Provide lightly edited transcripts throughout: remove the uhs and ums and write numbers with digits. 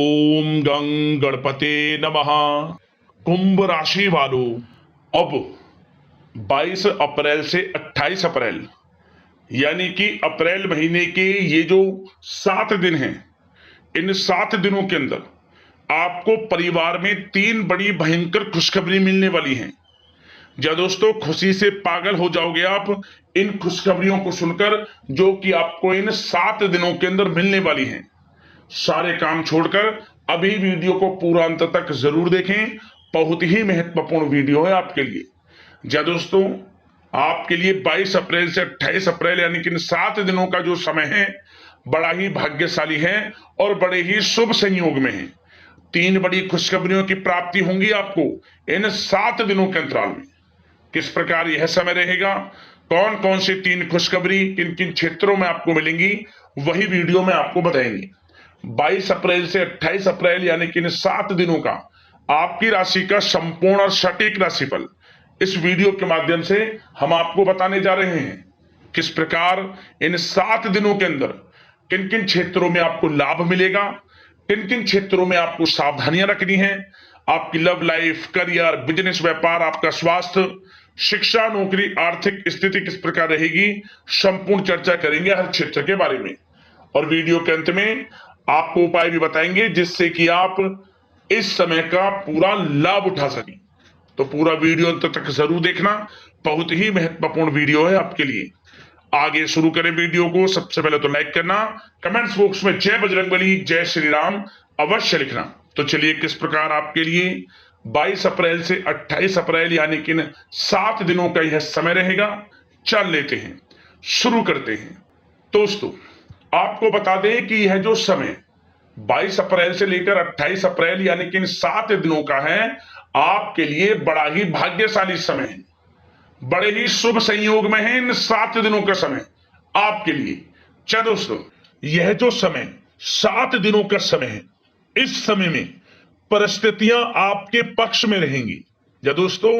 ओम गं गणपते नमः। कुंभ राशि वालों, अब 22 अप्रैल से 28 अप्रैल यानी कि अप्रैल महीने के ये जो 7 दिन हैं, इन 7 दिनों के अंदर आपको परिवार में 3 बड़ी भयंकर खुशखबरी मिलने वाली हैं। या दोस्तों, खुशी से पागल हो जाओगे आप इन खुशखबरियों को सुनकर, जो कि आपको इन 7 दिनों के अंदर मिलने वाली हैं। सारे काम छोड़कर अभी वीडियो को पूरा अंत तक जरूर देखें। बहुत ही महत्वपूर्ण वीडियो है आपके लिए। जी दोस्तों, आपके लिए 22 अप्रैल से 28 अप्रैल यानी कि इन 7 दिनों का जो समय है, बड़ा ही भाग्यशाली है और बड़े ही शुभ संयोग में है। 3 बड़ी खुशखबरियों की प्राप्ति होंगी आपको इन 7 दिनों के अंतराल में। किस प्रकार यह समय रहेगा, कौन कौन सी 3 खुशखबरी किन किन क्षेत्रों में आपको मिलेंगी, वही वीडियो में आपको बताएंगे। 22 अप्रैल से 28 अप्रैल यानी कि इन 7 दिनों का आपकी राशि का संपूर्ण और सटीक राशिफल इस वीडियो के माध्यम से हम आपको बताने जा रहे हैं। किस प्रकार इन 7 दिनों के अंदर किन किन क्षेत्रों में आपको लाभ मिलेगा, किन किन क्षेत्रों में आपको सावधानियां रखनी है, आपकी लव लाइफ, करियर, बिजनेस, व्यापार, आपका स्वास्थ्य, शिक्षा, नौकरी, आर्थिक स्थिति किस प्रकार रहेगी, संपूर्ण चर्चा करेंगे हर क्षेत्र के बारे में। और वीडियो के अंत में आपको उपाय भी बताएंगे जिससे कि आप इस समय का पूरा लाभ उठा सकें। तो पूरा वीडियो अंत तक जरूर देखना, बहुत ही महत्वपूर्ण वीडियो है आपके लिए। आगे शुरू करें वीडियो को। सबसे पहले तो लाइक करना, कमेंट्स बॉक्स में जय बजरंगबली, जय श्री राम अवश्य लिखना। तो चलिए, किस प्रकार आपके लिए 22 अप्रैल से 28 अप्रैल यानी कि 7 दिनों का यह समय रहेगा, चल लेते हैं, शुरू करते हैं। दोस्तों, आपको बता दें कि यह जो समय 22 अप्रैल से लेकर 28 अप्रैल यानी कि इन 7 दिनों का है, आपके लिए बड़ा ही भाग्यशाली समय है, बड़े ही शुभ संयोग में है इन 7 दिनों का समय आपके लिए। क्या दोस्तों, यह जो समय 7 दिनों का समय है, इस समय में परिस्थितियां आपके पक्ष में रहेंगी। या दोस्तों,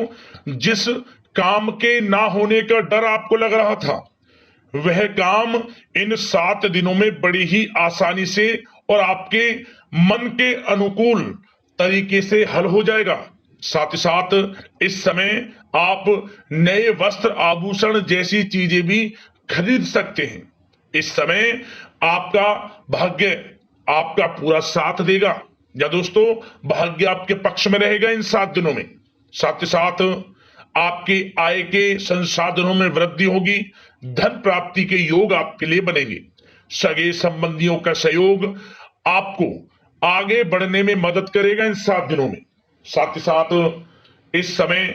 जिस काम के ना होने का डर आपको लग रहा था, वह काम इन 7 दिनों में बड़ी ही आसानी से और आपके मन के अनुकूल तरीके से हल हो जाएगा। साथ ही साथ इस समय आप नए वस्त्र, आभूषण जैसी चीजें भी खरीद सकते हैं। इस समय आपका भाग्य आपका पूरा साथ देगा। या दोस्तों, भाग्य आपके पक्ष में रहेगा इन 7 दिनों में। साथ ही साथ आपकी आय के संसाधनों में वृद्धि होगी, धन प्राप्ति के योग आपके लिए बनेंगे। सगे संबंधियों का सहयोग आपको आगे बढ़ने में मदद करेगा इन 7 दिनों में। साथ ही साथ इस समय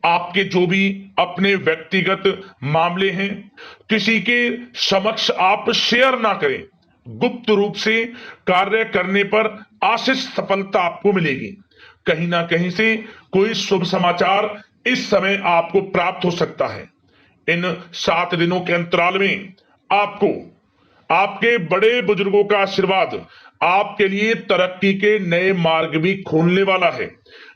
आपके जो भी अपने व्यक्तिगत मामले हैं, किसी के समक्ष आप शेयर ना करें। गुप्त रूप से कार्य करने पर आशीष सफलता आपको मिलेगी। कहीं ना कहीं से कोई शुभ समाचार इस समय आपको प्राप्त हो सकता है। इन 7 दिनों के अंतराल में आपको आपके बड़े बुजुर्गों का आशीर्वाद आपके लिए तरक्की के नए मार्ग भी खोलने वाला है।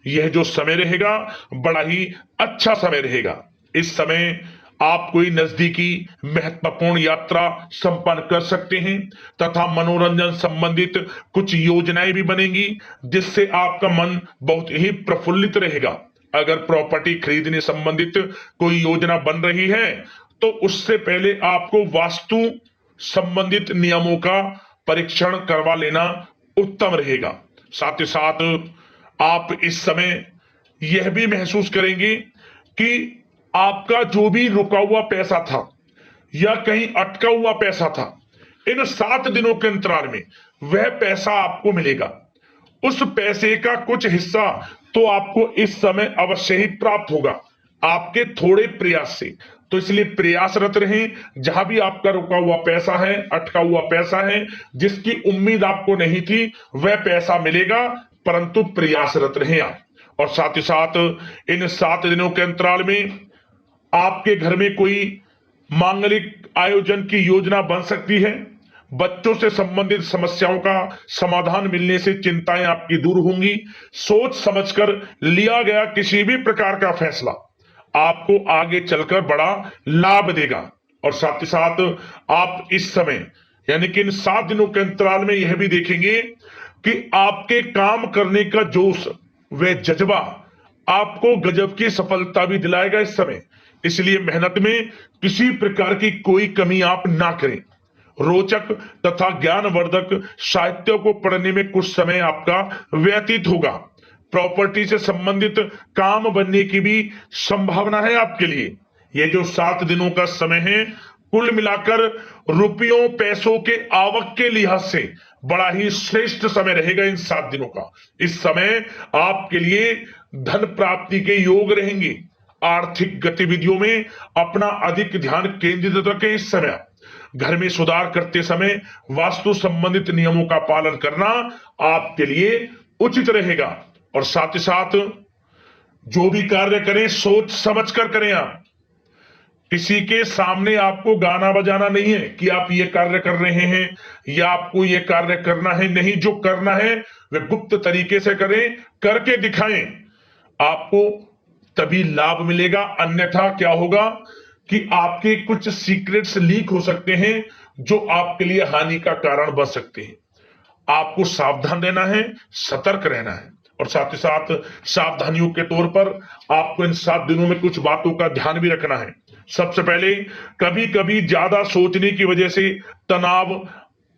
यह जो समय रहेगा, बड़ा ही अच्छा समय रहेगा। इस समय आप कोई नजदीकी महत्वपूर्ण यात्रा संपन्न कर सकते हैं तथा मनोरंजन संबंधित कुछ योजनाएं भी बनेंगी, जिससे आपका मन बहुत ही प्रफुल्लित रहेगा। अगर प्रॉपर्टी खरीदने संबंधित कोई योजना बन रही है, तो उससे पहले आपको वास्तु संबंधित नियमों का परीक्षण करवा लेना उत्तम रहेगा। साथ ही साथ आप इस समय यह भी महसूस करेंगे कि आपका जो भी रुका हुआ पैसा था या कहीं अटका हुआ पैसा था, इन 7 दिनों के अंतराल में वह पैसा आपको मिलेगा। उस पैसे का कुछ हिस्सा तो आपको इस समय अवश्य ही प्राप्त होगा, आपके थोड़े प्रयास से। तो इसलिए प्रयासरत रहें। जहां भी आपका रुका हुआ पैसा है, अटका हुआ पैसा है, जिसकी उम्मीद आपको नहीं थी, वह पैसा मिलेगा, परंतु प्रयासरत रहें आप। और साथ ही साथ इन 7 दिनों के अंतराल में आपके घर में कोई मांगलिक आयोजन की योजना बन सकती है। बच्चों से संबंधित समस्याओं का समाधान मिलने से चिंताएं आपकी दूर होंगी। सोच समझकर लिया गया किसी भी प्रकार का फैसला आपको आगे चलकर बड़ा लाभ देगा। और साथ ही साथ आप इस समय यानी कि इन 7 दिनों के अंतराल में यह भी देखेंगे कि आपके काम करने का जोश व जज्बा आपको गजब की सफलता भी दिलाएगा इस समय। इसलिए मेहनत में किसी प्रकार की कोई कमी आप ना करें। रोचक तथा ज्ञानवर्धक साहित्य को पढ़ने में कुछ समय आपका व्यतीत होगा। प्रॉपर्टी से संबंधित काम बनने की भी संभावना है आपके लिए। ये जो 7 दिनों का समय है, कुल मिलाकर रुपयों पैसों के आवक के लिहाज से बड़ा ही श्रेष्ठ समय रहेगा इन 7 दिनों का। इस समय आपके लिए धन प्राप्ति के योग रहेंगे। आर्थिक गतिविधियों में अपना अधिक ध्यान केंद्रित रखें। इस समय घर में सुधार करते समय वास्तु संबंधित नियमों का पालन करना आपके लिए उचित रहेगा। और साथ ही साथ जो भी कार्य करें सोच समझ कर करें। आप किसी के सामने आपको गाना बजाना नहीं है कि आप ये कार्य कर रहे हैं या आपको ये कार्य करना है। नहीं, जो करना है वह गुप्त तरीके से करें, करके दिखाएं। आपको तभी लाभ मिलेगा, अन्यथा क्या होगा कि आपके कुछ सीक्रेट्स लीक हो सकते हैं जो आपके लिए हानि का कारण बन सकते हैं। आपको सावधान रहना है, सतर्क रहना है। और साथ ही साथ सावधानियों के तौर पर आपको इन 7 दिनों में कुछ बातों का ध्यान भी रखना है। सबसे पहले, कभी कभी ज्यादा सोचने की वजह से तनाव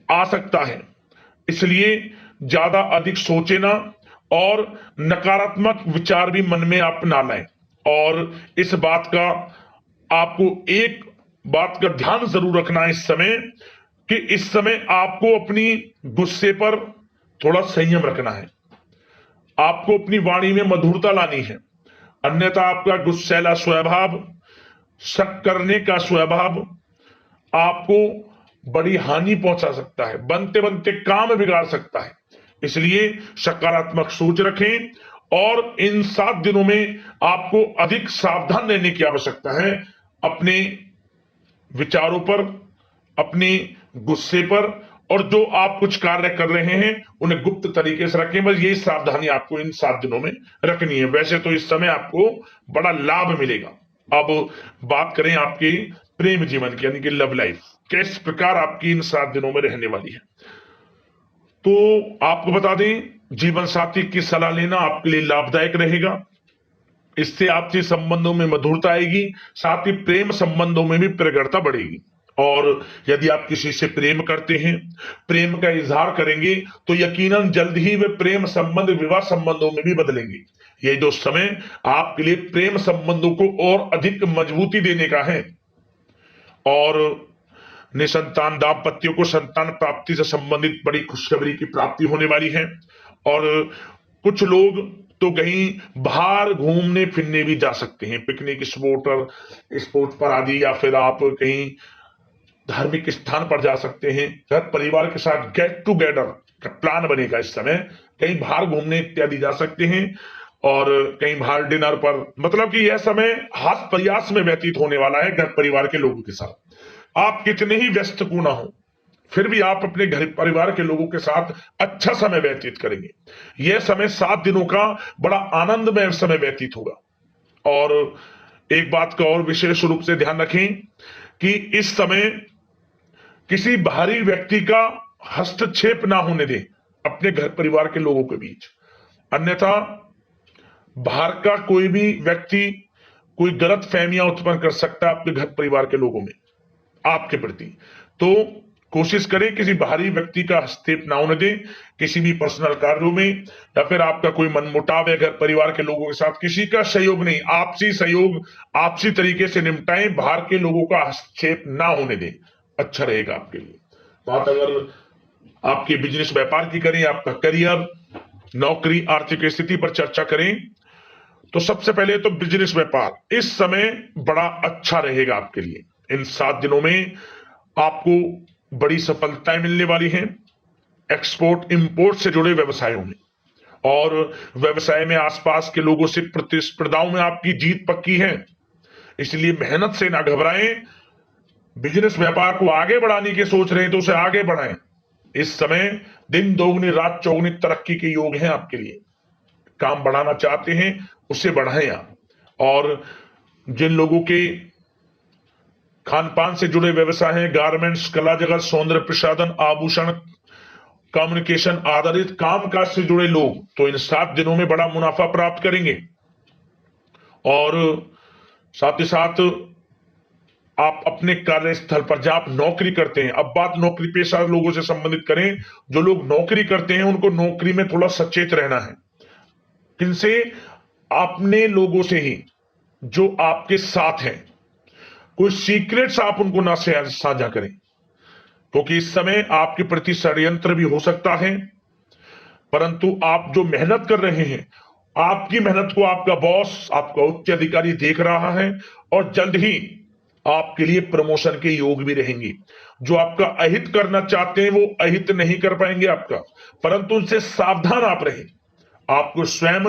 आ सकता है, इसलिए ज्यादा अधिक सोचे ना और नकारात्मक विचार भी मन में आप ना लाएं। और इस बात का आपको एक बात का ध्यान जरूर रखना है इस समय, कि इस समय आपको अपनी गुस्से पर थोड़ा संयम रखना है। आपको अपनी वाणी में मधुरता लानी है, अन्यथा आपका गुस्सैला स्वभाव, शक करने का स्वभाव आपको बड़ी हानि पहुंचा सकता है, बनते बनते काम बिगाड़ सकता है। इसलिए सकारात्मक सोच रखें और इन 7 दिनों में आपको अधिक सावधान रहने की आवश्यकता है। अपने विचारों पर, अपने गुस्से पर, और जो आप कुछ कार्य कर रहे हैं उन्हें गुप्त तरीके से रखें। बस यही सावधानी आपको इन 7 दिनों में रखनी है। वैसे तो इस समय आपको बड़ा लाभ मिलेगा। अब बात करें आपके प्रेम जीवन की, यानी कि लव लाइफ किस प्रकार आपकी इन 7 दिनों में रहने वाली है। तो आपको बता दें, जीवन साथी की सलाह लेना आपके लिए लाभदायक रहेगा। इससे आपसी संबंधों में मधुरता आएगी, साथ ही प्रेम संबंधों में भी प्रगाढ़ता बढ़ेगी। और यदि आप किसी से प्रेम करते हैं, प्रेम का इजहार करेंगे, तो यकीनन जल्द ही वे प्रेम संबंध विवाह संबंधों में भी बदलेंगे। ये जो समय आपके लिए प्रेम संबंधों को और अधिक मजबूती देने का है। और निसंतान दाम्पत्यों को संतान प्राप्ति से संबंधित बड़ी खुशखबरी की प्राप्ति होने वाली है। और कुछ लोग तो कहीं बाहर घूमने फिरने भी जा सकते हैं, पिकनिक स्पॉट पर आदि, या फिर आप कहीं धार्मिक स्थान पर जा सकते हैं। घर परिवार के साथ गेट टुगेदर का प्लान बनेगा इस समय। कहीं बाहर घूमने इत्यादि जा सकते हैं और कहीं बाहर डिनर पर, मतलब कि यह समय हास प्रयास में व्यतीत होने वाला है घर परिवार के लोगों के साथ। आप कितने ही व्यस्त क्यों ना हो, फिर भी आप अपने घर परिवार के लोगों के साथ अच्छा समय व्यतीत करेंगे। यह समय 7 दिनों का बड़ा आनंदमय समय व्यतीत होगा। और एक बात का और विशेष रूप से ध्यान रखें कि इस समय किसी बाहरी व्यक्ति का हस्तक्षेप ना होने दें अपने घर परिवार के लोगों के बीच, अन्यथा बाहर का कोई भी व्यक्ति कोई गलत फहमियां उत्पन्न कर सकता है आपके घर परिवार के लोगों में आपके प्रति। तो कोशिश करें किसी बाहरी व्यक्ति का हस्तक्षेप ना होने दें किसी भी पर्सनल कार्यों में, या फिर आपका कोई मनमुटाव है घर परिवार के लोगों के साथ, किसी का सहयोग नहीं, आपसी सहयोग आपसी तरीके से निपटाएं, बाहर के लोगों का हस्तक्षेप ना होने दें, अच्छा रहेगा आपके लिए। बात अगर आपके बिजनेस व्यापार की करें, आपका करियर, नौकरी, आर्थिक स्थिति पर चर्चा करें, तो सबसे पहले तो बिजनेस व्यापार इस समय बड़ा अच्छा रहेगा आपके लिए। इन 7 दिनों में आपको बड़ी सफलताएं मिलने वाली हैं एक्सपोर्ट इंपोर्ट से जुड़े व्यवसायों में, और व्यवसाय में आसपास के लोगों से प्रतिस्पर्धाओं में आपकी जीत पक्की है। इसलिए मेहनत से ना घबराएं। बिजनेस व्यापार को आगे बढ़ाने की सोच रहे हैं तो उसे आगे बढ़ाएं। इस समय दिन दोगुनी रात चौगुनी तरक्की के योग हैं आपके लिए। काम बढ़ाना चाहते हैं उसे बढ़ाएं आप। और जिन लोगों के खान पान से जुड़े व्यवसाय हैं, गारमेंट्स, कला जगत, सौंदर्य प्रसाधन, आभूषण कम्युनिकेशन आधारित कामकाज से जुड़े लोग तो इन 7 दिनों में बड़ा मुनाफा प्राप्त करेंगे। और साथ ही साथ आप अपने कार्यस्थल पर जहां आप नौकरी करते हैं, अब बात नौकरी पेशा लोगों से संबंधित करें, जो लोग नौकरी करते हैं उनको नौकरी में थोड़ा सचेत रहना है। किनसे? अपने लोगों से ही जो आपके साथ हैं। कोई सीक्रेट्स आप उनको ना साझा करें, क्योंकि इस समय आपके प्रति षड्यंत्र भी हो सकता है। परंतु आप जो मेहनत कर रहे हैं, आपकी मेहनत को आपका बॉस, आपका उच्च अधिकारी देख रहा है और जल्द ही आपके लिए प्रमोशन के योग भी रहेंगे। जो आपका अहित करना चाहते हैं वो अहित नहीं कर पाएंगे आपका, परंतु उनसे सावधान आप रहें। आपको स्वयं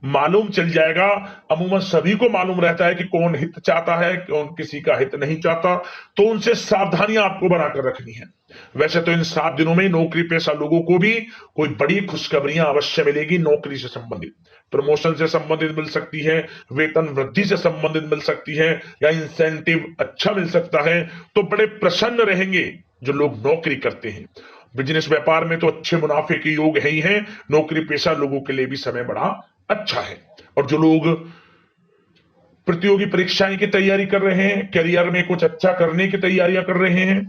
मालूम चल जाएगा, अमूमन सभी को मालूम रहता है कि कौन हित चाहता है, कौन किसी का हित नहीं चाहता, तो उनसे सावधानियां आपको बनाकर रखनी है। वैसे तो इन 7 दिनों में नौकरी पेशा लोगों को भी कोई बड़ी खुशखबरियां अवश्य मिलेगी। नौकरी से संबंधित, प्रमोशन से संबंधित मिल सकती है, वेतन वृद्धि से संबंधित मिल सकती है, या इंसेंटिव अच्छा मिल सकता है। तो बड़े प्रसन्न रहेंगे जो लोग नौकरी करते हैं। बिजनेस व्यापार में तो अच्छे मुनाफे के योग है ही है। नौकरी पेशा लोगों के लिए भी समय बड़ा अच्छा है। और जो लोग प्रतियोगी परीक्षाएं की तैयारी कर रहे हैं, करियर में कुछ अच्छा करने की तैयारियां कर रहे हैं,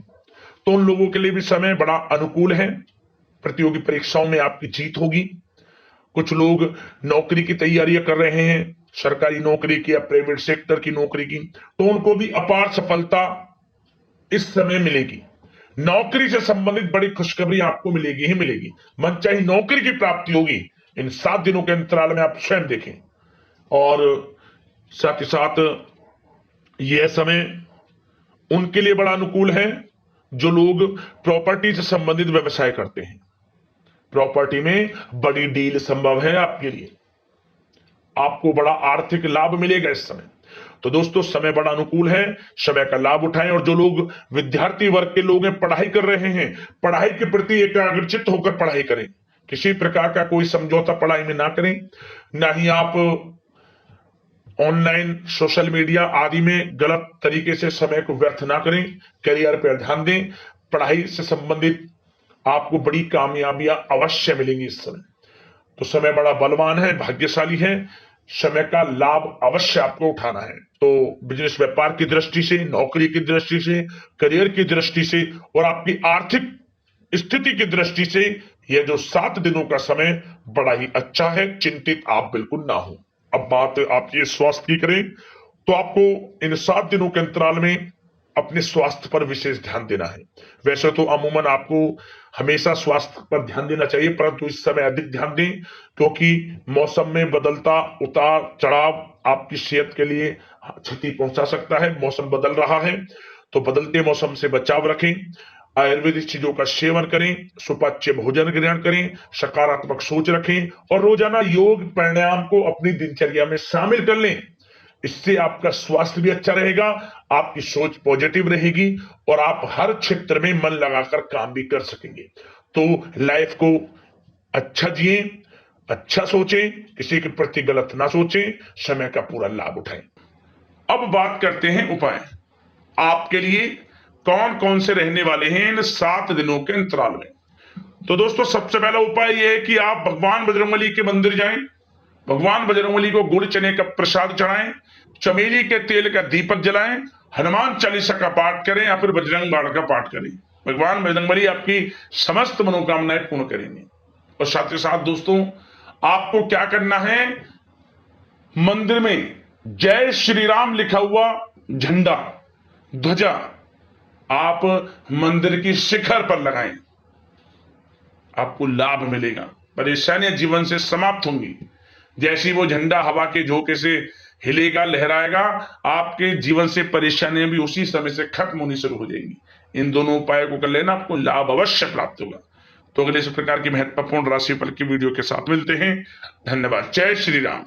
तो उन लोगों के लिए भी समय बड़ा अनुकूल है। प्रतियोगी परीक्षाओं में आपकी जीत होगी। कुछ लोग नौकरी की तैयारियां कर रहे हैं, सरकारी नौकरी की या प्राइवेट सेक्टर की नौकरी की, तो उनको भी अपार सफलता इस समय मिलेगी। नौकरी से संबंधित बड़ी खुशखबरी आपको मिलेगी ही मिलेगी। मनचाही नौकरी की प्राप्ति होगी इन 7 दिनों के अंतराल में, आप स्वयं देखें। और साथ ही साथ यह समय उनके लिए बड़ा अनुकूल है जो लोग प्रॉपर्टी से संबंधित व्यवसाय करते हैं। प्रॉपर्टी में बड़ी डील संभव है आपके लिए, आपको बड़ा आर्थिक लाभ मिलेगा इस समय। तो दोस्तों, समय बड़ा अनुकूल है, समय का लाभ उठाएं। और जो लोग विद्यार्थी वर्ग के लोग हैं, पढ़ाई कर रहे हैं, पढ़ाई के प्रति एकाग्रचित्त होकर पढ़ाई करें। किसी प्रकार का कोई समझौता पढ़ाई में ना करें, ना ही आप ऑनलाइन सोशल मीडिया आदि में गलत तरीके से समय को व्यर्थ ना करें। करियर पर ध्यान दें। पढ़ाई से संबंधित आपको बड़ी कामयाबियां अवश्य मिलेंगी इस समय। तो समय बड़ा बलवान है, भाग्यशाली है। समय का लाभ अवश्य आपको उठाना है। तो बिजनेस व्यापार की दृष्टि से, नौकरी की दृष्टि से, करियर की दृष्टि से और आपकी आर्थिक स्थिति की दृष्टि से यह जो 7 दिनों का समय बड़ा ही अच्छा है। चिंतित आप बिल्कुल ना हो। अब बात आपकी स्वास्थ्य की करें तो आपको इन 7 दिनों के अंतराल में अपने स्वास्थ्य पर विशेष ध्यान देना है। वैसे तो अमूमन आपको हमेशा स्वास्थ्य पर ध्यान देना चाहिए, परंतु इस समय अधिक ध्यान दें, क्योंकि मौसम में बदलता उतार चढ़ाव आपकी सेहत के लिए क्षति पहुंचा सकता है। मौसम बदल रहा है, तो बदलते मौसम से बचाव रखें। आयुर्वेदिक चीजों का सेवन करें, सुपाच्य भोजन ग्रहण करें, सकारात्मक सोच रखें और रोजाना योग प्राणायाम को अपनी दिनचर्या में शामिल कर लें। इससे आपका स्वास्थ्य भी अच्छा रहेगा, आपकी सोच पॉजिटिव रहेगी और आप हर क्षेत्र में मन लगाकर काम भी कर सकेंगे। तो लाइफ को अच्छा जिए, अच्छा सोचें, किसी के प्रति गलत ना सोचें, समय का पूरा लाभ उठाएं। अब बात करते हैं उपाय। आपके लिए कौन कौन से रहने वाले हैं इन 7 दिनों के अंतराल में। तो दोस्तों, सबसे पहला उपाय यह है कि आप भगवान बजरंगबली के मंदिर जाएं, भगवान बजरंगबली को गुड़ चने का प्रसाद चढ़ाएं, चमेली के तेल का दीपक जलाएं, हनुमान चालीसा का पाठ करें या फिर बजरंग बाण का पाठ करें। भगवान बजरंगबली आपकी समस्त मनोकामनाएं पूर्ण करेंगे। और साथ ही साथ दोस्तों, आपको क्या करना है, मंदिर में जय श्री राम लिखा हुआ झंडा, ध्वजा आप मंदिर की शिखर पर लगाएं। आपको लाभ मिलेगा, परेशानियां जीवन से समाप्त होंगी। जैसी वो झंडा हवा के झोंके से हिलेगा, लहराएगा, आपके जीवन से परेशानियां भी उसी समय से खत्म होनी शुरू हो जाएंगी। इन दोनों उपायों को कर लेना, आपको लाभ अवश्य प्राप्त होगा। तो अगले इस प्रकार की महत्वपूर्ण राशिफल की वीडियो के साथ मिलते हैं। धन्यवाद। जय श्री राम।